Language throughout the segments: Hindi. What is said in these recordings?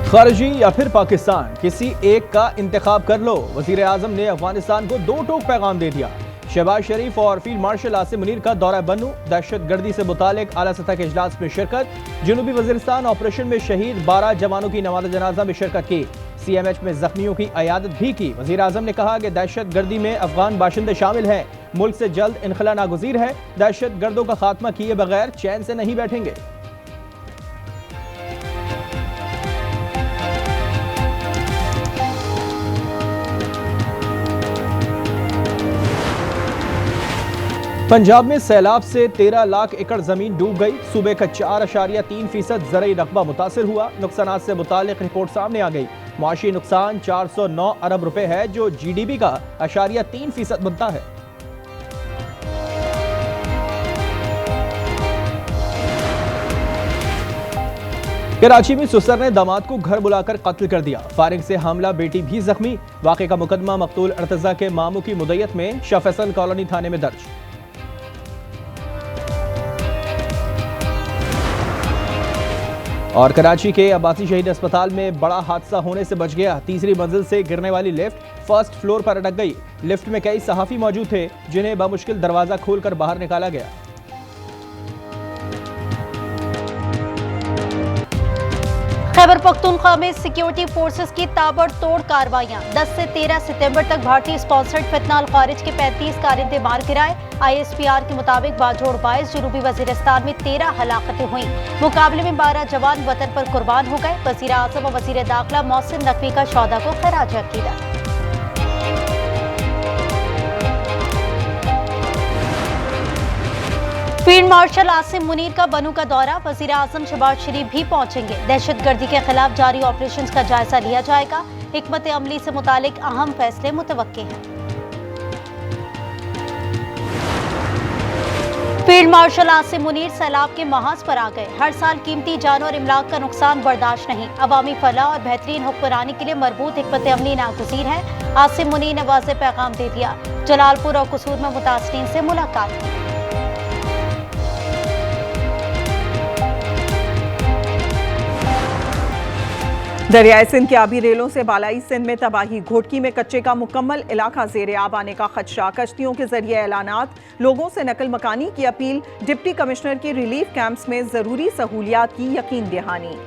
खारजी या फिर पाकिस्तान, किसी एक का इंतखाब कर लो। वजीर आजम ने अफगानिस्तान को दो टोक पैगाम दे दिया। शहबाज शरीफ और फील्ड मार्शल आसिम मुनीर का दौरा बन्नू, दहशतगर्दी से मुतालिक आला सतह के इजलास में शिरकत। जनूबी वजीरिस्तान ऑपरेशन में शहीद 12 जवानों की नमाज जनाजा में शिरकत की। CMH में जख्मियों की अयादत भी की। वजीर आजम ने कहा कि दहशतगर्दी में अफगान बाशिंदे शामिल हैं, मुल्क से जल्द इनखला नागुज़ीर है। दहशतगर्दों का खात्मा किए बगैर चैन से नहीं बैठेंगे। पंजाब में सैलाब से 13 लाख एकड़ जमीन डूब गई। सूबे का 4.3% ज़रई रकबा मुतासिर हुआ। नुकसानात से मुतालिक रिपोर्ट सामने आ गई। मुआशी नुकसान 409 अरब रुपए है, जो GDP का 3% बनता है। कराची में सुसर ने दामाद को घर बुलाकर कत्ल कर दिया। फारिग से हमला, बेटी भी जख्मी। वाक़े का मुकदमा मकतूल अर्तजा के मामू की मुद्दत में शाह फैसल कॉलोनी थाने में दर्ज। और कराची के अब्बासी शहीद अस्पताल में बड़ा हादसा होने से बच गया। तीसरी मंजिल से गिरने वाली लिफ्ट फर्स्ट फ्लोर पर अटक गई। लिफ्ट में कई सहाफी मौजूद थे, जिन्हें बामुश्किल दरवाजा खोलकर बाहर निकाला गया। खैबर पख्तूनख्वा में सिक्योरिटी फोर्सेस की ताबड़तोड़ कार्रवाइयां। 10 से 13 सितंबर तक भारतीय स्पॉन्सर्ड फितनाल खारिज के 35 कारिंदे मार गिराए। ISPR के मुताबिक बाजोड़ बायस जनूबी वजीरिस्तान में 13 हलाकतें हुई। मुकाबले में 12 जवान वतन पर कुर्बान हो गए। वजीर आजम और वजीर दाखिला मोहसिन नकवी का शौदा को खराज अकीदत। फील्ड मार्शल आसिम मुनीर का बनू का दौरा। वजीर आजम शहबाज शरीफ भी पहुंचेंगे। दहशतगर्दी के खिलाफ जारी ऑपरेशंस का जायजा लिया जाएगा। हिकमत अमली से मुतालिक अहम फैसले मुतवक्के हैं। फील्ड मार्शल आसिम मुनीर सैलाब के महाज पर आ गए। हर साल कीमती जान और इमलाक का नुकसान बर्दाश्त नहीं। अवामी फलाह और बेहतरीन हुक्मरानी के लिए मरबूत हिकमत अमली नागुज़ीर है। आसिम मुनीर ने वाज़ेह पैगाम दे दिया। जलालपुर और कसूर में मुतासरीन से मुलाकात की। दरियाई सिंध की आबी रेलों से बालाई सिंध में तबाही। घोटकी में कच्चे का मुकम्मल इलाका ज़ेर आब आने का खदशा। कश्तियों के जरिए ऐलानात, लोगों से नकल मकानी की अपील। डिप्टी कमिश्नर की रिलीफ कैंप्स में ज़रूरी सहूलियात की यकीन दहानी।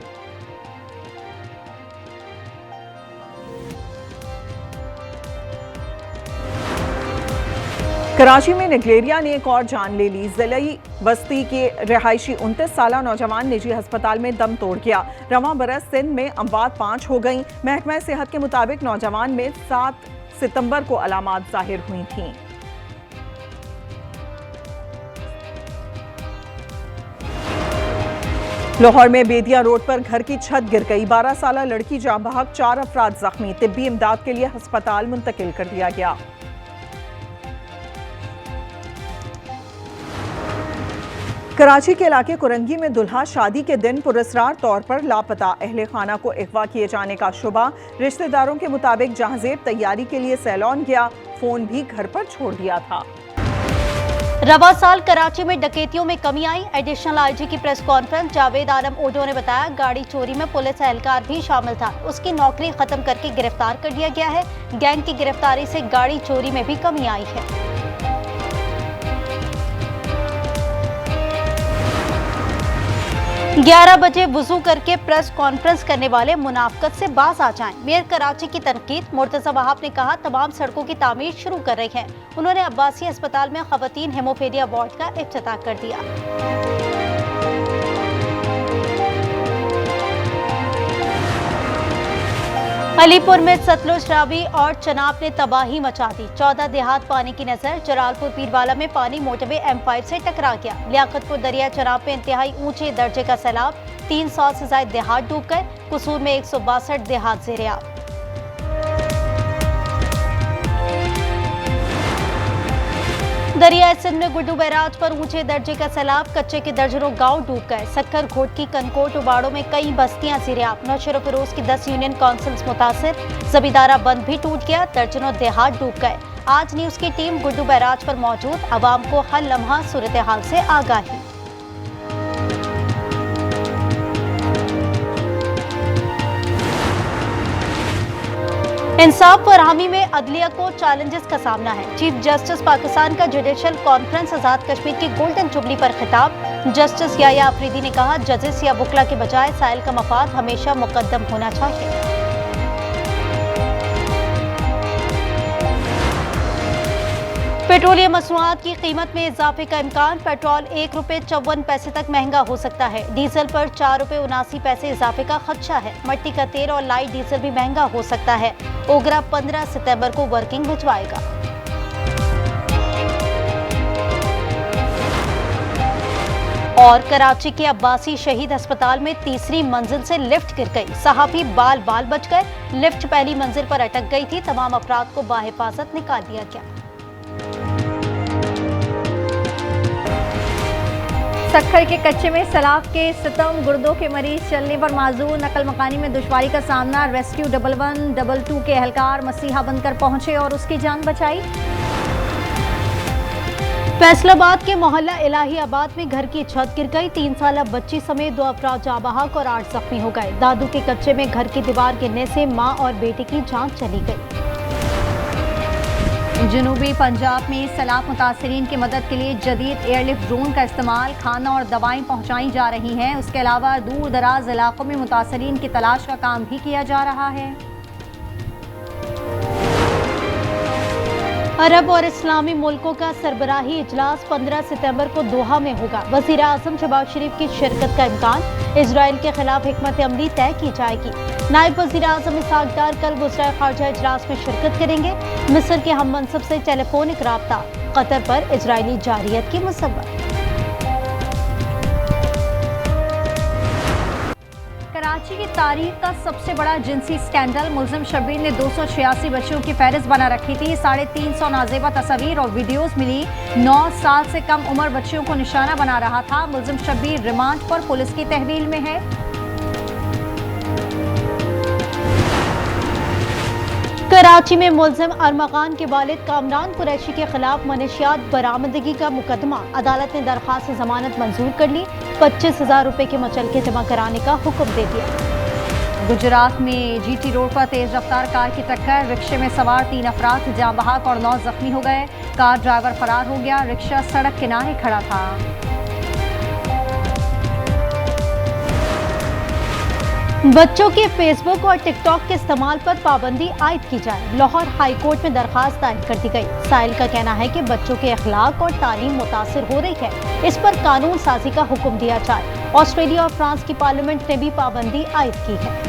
कराची में निगलेरिया ने एक और जान ले ली। ज़िलाई बस्ती के रिहायशी 29 साला नौजवान निजी अस्पताल में दम तोड़ गया। रवां बरस सिंध में अमवात 5 हो गईं। महकमा सेहत के मुताबिक नौजवान में 7 सितंबर को अलामात जाहिर हुई थीं। लाहौर में बेदिया रोड पर घर की छत गिर गई। 12 साला लड़की जाँ बहक, 4 अफराद जख्मी। तिब्बी इमदाद के लिए अस्पताल मुंतकिल कर दिया गया। कराची के इलाके कुरंगी में दुल्हा शादी के दिन पुरस्रार तौर पर लापता। अहले खाना को अगवा किए जाने का शुबा। रिश्तेदारों के मुताबिक जहांजेब तैयारी के लिए सैलॉन गया, फोन भी घर पर छोड़ दिया था। रवा साल कराची में डकैतियों में कमी आई। एडिशनल IG की प्रेस कॉन्फ्रेंस। जावेद आलम ओडो ने बताया, गाड़ी चोरी में पुलिस एहलकार भी शामिल था। उसकी नौकरी खत्म करके गिरफ्तार कर दिया गया है। गैंग की गिरफ्तारी से गाड़ी चोरी में भी कमी आई है। 11 बजे वुजू करके प्रेस कॉन्फ्रेंस करने वाले मुनाफकत से बाज आ जाएं। मेयर कराची की तनकीद। मुर्तज़ा वहाब ने कहा, तमाम सड़कों की तामीर शुरू कर रही है। उन्होंने अब्बासी अस्पताल में खवातीन हेमोफीलिया वार्ड का इफ्तिताह कर दिया। अलीपुर में सतलुज, रावी और चनाब ने तबाही मचा दी। 14 देहात पानी की नजर। जलालपुर पीरवाला में पानी मोटरवे M5 से टकरा गया। लियाकतपुर दरिया चनाब में इंतहाई ऊंचे दर्जे का सैलाब। 300 से ज्यादा देहात डूब गए। कसूर में 162 देहात ज़ेर-ए-आब। दरियाई सिंध में गुड्डू बैराज पर ऊंचे दर्जे का सैलाब। कच्चे के दर्जनों गांव डूब गए। सक्कर, घोटकी, कनकोट, उबाड़ो में कई बस्तियां ज़ेर-ए-आब। नौशेर फिरोज की 10 यूनियन काउंसिल्स मुतासिर। जबीदारा बंद भी टूट गया। दर्जनों देहात डूब गए। आज न्यूज की टीम गुड्डू बैराज पर मौजूद। अवाम को हर लम्हा सूरत हाल से आगाही। इंसाफ फरहमी में अदलिया को चैलेंजेस का सामना है। चीफ जस्टिस पाकिस्तान का जुडिशल कॉन्फ्रेंस आजाद कश्मीर की गोल्डन जुबली पर खिताब। जस्टिस याया अफरीदी ने कहा, जजेस या वकला के बजाय साइल का मफाद हमेशा मुकद्दम होना चाहिए। पेट्रोलियम मसनूआत की कीमत में इजाफे का इम्कान। पेट्रोल ₹1.54 तक महंगा हो सकता है। डीजल पर ₹4.79 इजाफे का खदशा है। मट्टी का तेल और लाइट डीजल भी महंगा हो सकता है। ओगरा 15 सितंबर को वर्किंग भिजवाएगा। और कराची के अब्बासी शहीद अस्पताल में तीसरी मंजिल से लिफ्ट गिर गई। सहाफी बाल बच गए। लिफ्ट पहली मंजिल पर अटक गई थी। तमाम अफराद को बाहिफाजत निकाल दिया गया। सक्खर के कच्चे में सैलाब के सितम, गुर्दों के मरीज चलने पर माजूर, नकल मकानी में दुश्वारी का सामना। रेस्क्यू 1112 के एहलकार मसीहा बनकर पहुंचे और उसकी जान बचाई। फैसलाबाद के मोहल्ला इलाही आबाद में घर की छत गिर गई। 3 साला बच्ची समेत 2 अफराद जाँ बहक और 8 जख्मी हो गए। दादू के कच्चे में घर की दीवार गिरने से मां और बेटे की जान चली गई। जनूबी पंजाब में सैलाब मुतासरीन की मदद के लिए जदीद एयरलिफ्ट ड्रोन का इस्तेमाल। खाना और दवाएं पहुंचाई जा रही हैं। उसके अलावा दूर दराज इलाकों में मुतासरीन की तलाश का काम भी किया जा रहा है। अरब और इस्लामी मुल्कों का सरबराही इजलास 15 सितंबर को दोहा में होगा। वज़ीर आज़म शहबाज शरीफ की शिरकत का इम्कान। इजराइल के खिलाफ हिकमत अमली तय की जाएगी। नायब वज़ीर आज़म इसहाक डार कल वज़राए ख़ारजा इजलास में शिरकत करेंगे। मिस्र के हम मनसब से टेलीफोनिक राब्ता। कतर पर इजरायली जारियत की मुसव्वत। कराची की तारीख का सबसे बड़ा जिनसी स्कैंडल। मुलजिम शब्बीर ने 286 बच्चों की फहरिस्त बना रखी थी। 350 नाजेबा तस्वीर और वीडियोस मिली। 9 साल से कम उम्र बच्चियों को निशाना बना रहा था। मुलजिम शब्बीर रिमांड पर पुलिस की तहवील में है। कराची में मुलजिम अरमगान के वालिद कामरान कुरैशी के खिलाफ मनशियात बरामदगी का मुकदमा। अदालत ने दरखास्त जमानत मंजूर कर ली। 25,000 रुपए के मुचलके जमा कराने का हुक्म दे दिया। गुजरात में जीटी रोड पर तेज रफ्तार कार की टक्कर। रिक्शे में सवार 3 अफराद जाँ बहक और 9 जख्मी हो गए। कार ड्राइवर फरार हो गया। रिक्शा सड़क किनारे खड़ा था। बच्चों के फेसबुक और टिकटॉक के इस्तेमाल पर पाबंदी आयद की जाए। लाहौर हाई कोर्ट में दरखास्त दायर कर दी गई। साइल का कहना है कि बच्चों के अखलाक और तालीम मुतासिर हो रही है। इस पर कानून साजी का हुक्म दिया जाए। ऑस्ट्रेलिया और फ्रांस की पार्लियामेंट ने भी पाबंदी आयद की है।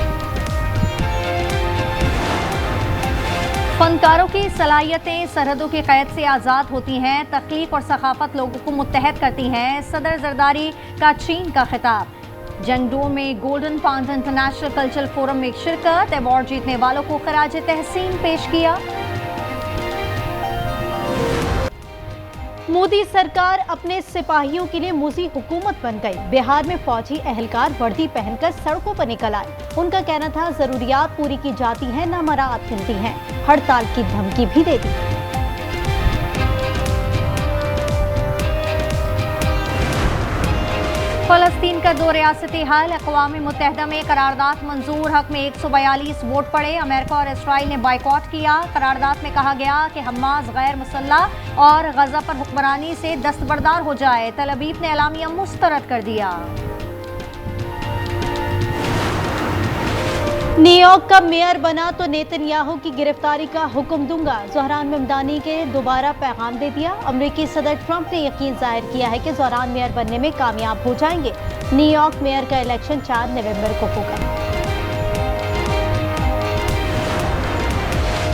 फनकारों की सलाहियतें सरहदों की कैद से आज़ाद होती हैं। तख्लीक और सखाफत लोगों को मुत्तहद करती हैं। सदर जरदारी का चीन का खिताब। जंगडो में गोल्डन पांड इंटरनेशनल कल्चरल फोरम में शिरकत। अवार्ड जीतने वालों को खराज तहसीन पेश किया। मोदी सरकार अपने सिपाहियों के लिए मुजी हुकूमत बन गई। बिहार में फौजी एहलकार वर्दी पहनकर सड़कों पर निकल आए। उनका कहना था, जरूरियात पूरी की जाती हैं, न मराहत मिलती हैं। हड़ताल की धमकी भी दे दी। फलस्तीन का 2 रियासती हल। अक़वाम मुत्तहिदा में करारदाद मंजूर। हक में 142 वोट पड़े। अमेरिका और इसराइल ने बाइकॉट किया। करारदाद में कहा गया कि हमास गैर मुसल्लह और गजा पर हुक्मरानी से दस्तबरदार हो जाए। तल अवीव ने एलामिया मुस्तरद कर दिया। न्यूयॉर्क का मेयर बना तो नेतन्याहू की गिरफ्तारी का हुक्म दूंगा। ज़हरान ममदानी के दोबारा पैगाम दे दिया। अमेरिकी सदर ट्रंप ने यकीन जाहिर किया है कि ज़हरान मेयर बनने में कामयाब हो जाएंगे। न्यूयॉर्क मेयर का इलेक्शन 4 नवंबर को होगा।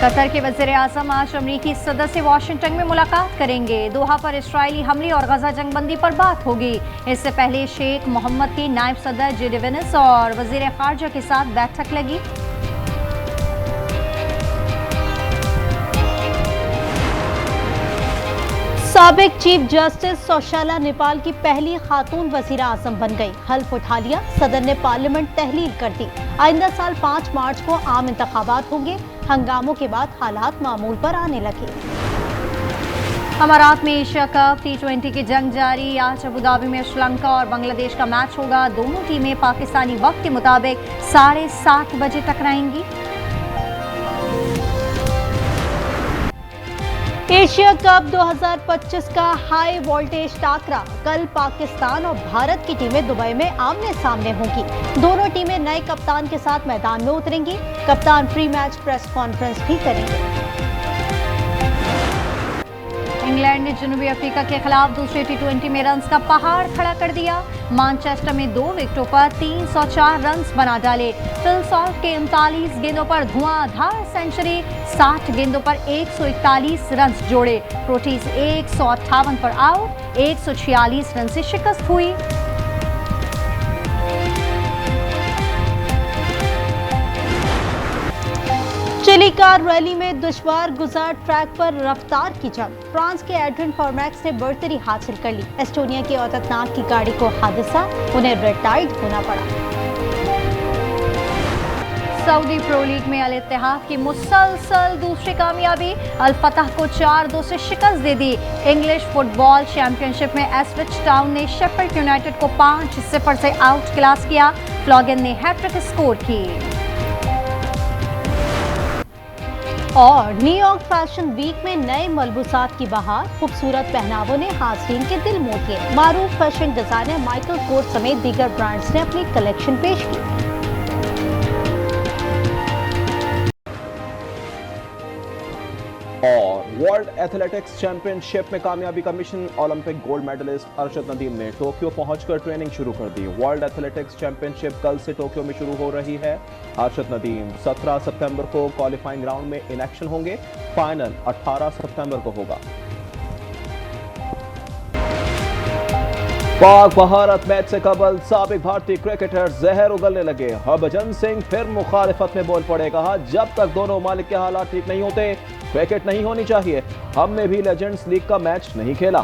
कतर के वज़ीर आज़म आज अमरीकी सदर से वाशिंगटन में मुलाकात करेंगे। दोहा पर इस्राइली हमले और गजा जंगबंदी पर बात होगी। इससे पहले शेख मोहम्मद की नायब सदर जेडी वेनिस और वज़ीर ख़ारजा के साथ बैठक लगी। साबिक चीफ जस्टिस सौशाला नेपाल की पहली खातून वज़ीर आज़म बन गई। हल्फ उठा लिया। सदर ने पार्लियामेंट तहलील कर दी। आइंदा साल 5 मार्च को आम इंतखाबात होंगे। हंगामों के बाद हालात मामूल पर आने लगे। अमारात में एशिया कप T20 की जंग जारी। आज अबुधाबी में श्रीलंका और बांग्लादेश का मैच होगा। दोनों टीमें पाकिस्तानी वक्त के मुताबिक 7:30 बजे टकराएंगी। एशिया कप 2025 का हाई वोल्टेज टाकरा कल पाकिस्तान और भारत की टीमें दुबई में आमने सामने होंगी। दोनों टीमें नए कप्तान के साथ मैदान में उतरेंगी। कप्तान प्री मैच प्रेस कॉन्फ्रेंस भी करेंगे। इंग्लैंड ने जनूबी अफ्रीका के खिलाफ दूसरे टी20 में रन्स का पहाड़ खड़ा कर दिया। मैनचेस्टर में 2 विकेटों पर 304 रन्स बना डाले। फिल सॉल्ट के 39 गेंदों पर धुआंधार सेंचुरी, 60 गेंदों पर 141 रन्स जोड़े। प्रोटीज 158 पर आउट, 146 रन से शिकस्त हुई। चिली कार रैली में दुश्वार गुजार ट्रैक पर रफ्तार की जंग। फ्रांस के एड्रियन फॉर्मैक्स ने बढ़तरी हासिल कर ली। एस्टोनिया की औततनाक की गाड़ी को हादसा, उन्हें रिटायर्ड होना पड़ा। सऊदी प्रो लीग में अल इत्तेहाद की मुसलसल दूसरी कामयाबी, अल फतह को 4-2 से शिकस्त दे दी। इंग्लिश फुटबॉल चैंपियनशिप में एसविच टाउन ने शेफील्ड यूनाइटेड को 5-0 से आउट क्लास किया। फ्लॉगन ने हैट्रिक स्कोर की। और न्यूयॉर्क फैशन वीक में नए मलबूसात की बहार, खूबसूरत पहनावों ने हाज़रीन के दिल मोह लिए। मारूफ फैशन डिजाइनर माइकल कोर्स समेत दीगर ब्रांड्स ने अपनी कलेक्शन पेश की। और वर्ल्ड एथलेटिक्स चैंपियनशिप में कामयाबी का mission, Olympic gold medallist Arshad Nadeem ने टोक्यो पहुंचकर ट्रेनिंग शुरू कर दी। वर्ल्ड एथलेटिक्स चैंपियनशिप कल से टोक्यो में शुरू हो रही है। अरशद नदीम 17 सितंबर को क्वालिफाइंग राउंड में इन एक्शन होंगे। फाइनल 18 सितंबर को होगा। पाक भारत मैच से कबल साबिक भारतीय क्रिकेटर जहर उगलने लगे। हरभजन सिंह फिर मुखालिफत में बोल पड़े, कहा जब तक दोनों मालिक के हालात ठीक नहीं होते क्रिकेट नहीं होनी चाहिए। हमने भी लेजेंड्स लीग का मैच नहीं खेला।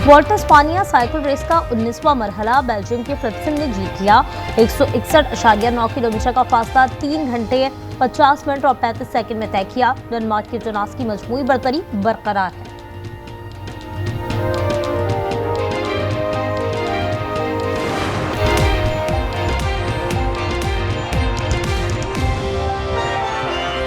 वॉल्टर स्पानिया साइकिल रेस का 19वां मरहला बेल्जियम के फ्रिट्सन ने जीत लिया। 161.9 किलोमीटर का फासला 3 घंटे 50 मिनट और 35 सेकंड में तय किया। डेनमार्क की जोनास की मजमूई बरतरी बरकरार है।